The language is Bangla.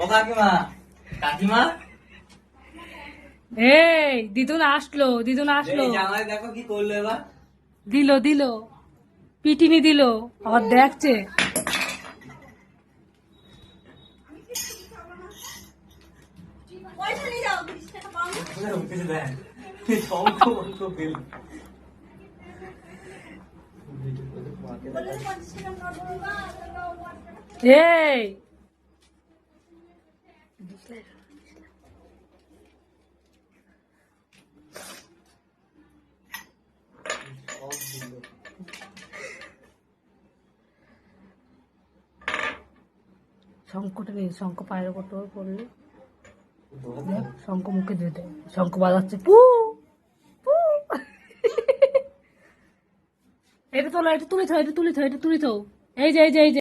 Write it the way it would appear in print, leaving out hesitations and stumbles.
ও কাকিমা, কাকিমা এই দিদুন আসলো, দিদুন আসলো। জামাই দেখো কি করলো এবার। দিল দিল পিটিনি দিল, আবার দেখছে। এই শঙ্কটা নেই, শঙ্খ পায়ের ওপর টোর পড়লে দেখ, শঙ্খ মুখে দিয়ে দেয়, শঙ্খ বাজাচ্ছে পু পু। এটা তোলো, এটা তুলে থো, এটা তুলে থো, এটা তুলে থো। এই যে এই যে এই যে